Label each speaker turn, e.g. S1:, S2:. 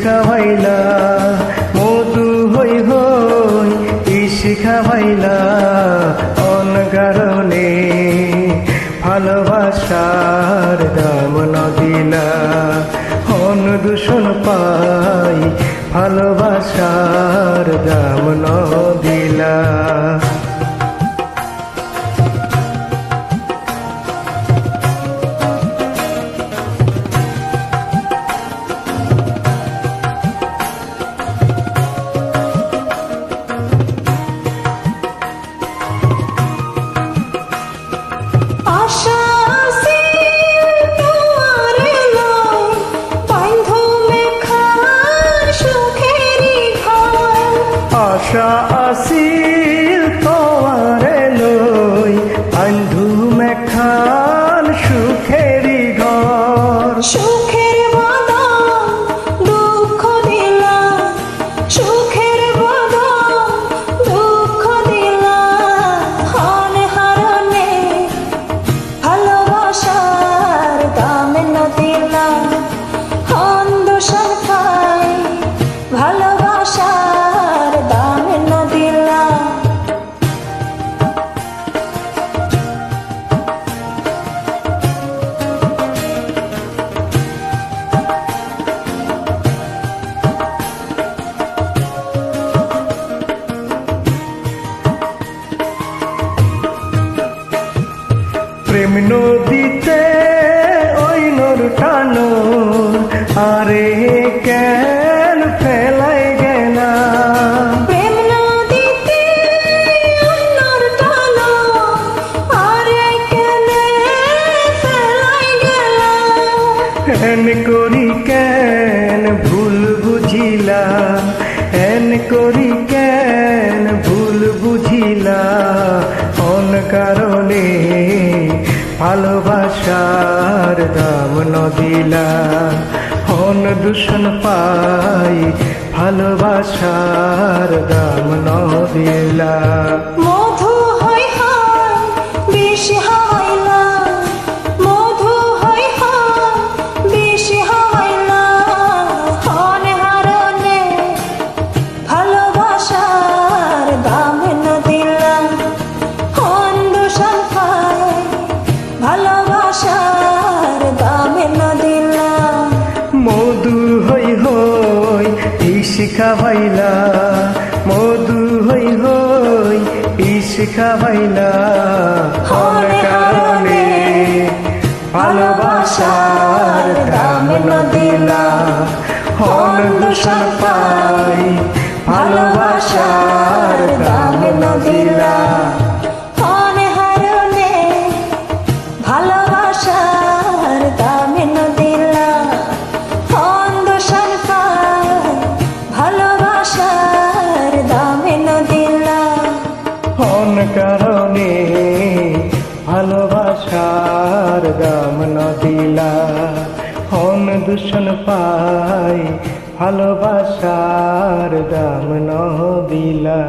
S1: খাওয়াইলা মধু হই হই ইসি খাওয়াইলা অনগারণে ভালোবাসার দাম ন দিলা অন দূষণ পাই ভালোবাসার দাম ন দিলা আশা আসিল তোমারে লই আন্ধু মেখান সুখেরি ঘর
S2: সুখের বদল দুঃখ দিলা সুখের বদল দুঃখ দিলা হন হারনে ভালোবাসার দাম ন দিলা হন দূষণ পাই ভালোবাসার দাম ন দিলা
S1: প্রেম নদীতে ওই নোর টানো আরে কেন ফেলাই গেলা
S2: প্রেম নদীতে অন্যর টানো আরে কেন ফেলাই গেলা
S1: এন করি কেন ভুল বুঝিলা এন করি কেন ভুল বুঝিলা অন কারণে ভালোবাসার দাম ন দিলা অন দূষণ পাই ভালোবাসার দাম ন দিলা
S2: মধু হই হই বিষ হাওয়াইলা মধু হই হই বিষ হাওয়াইলা হন হারনে ভালোবাসার দাম ন দিলা হন দূষণ পাই ভালোবাসার দাম ন দিলা
S1: মধু হই হই ইসি খাওয়াইলা মধু হই হই ইসি খাওয়াইলা অন কারণে ভালোবাসার দাম ন দিলা অন দূষণ পাই ভালোবাসার দাম ন দিলা
S2: হন হারনে ভালোবাসার দাম ন দিলা হন দূষণ পাই ভালোবাসার দাম ন দিলা
S1: অন কারণে ভালোবাসার দাম ন দিলা অন দূষণ পাই ভালোবাসার দাম ন দিলা।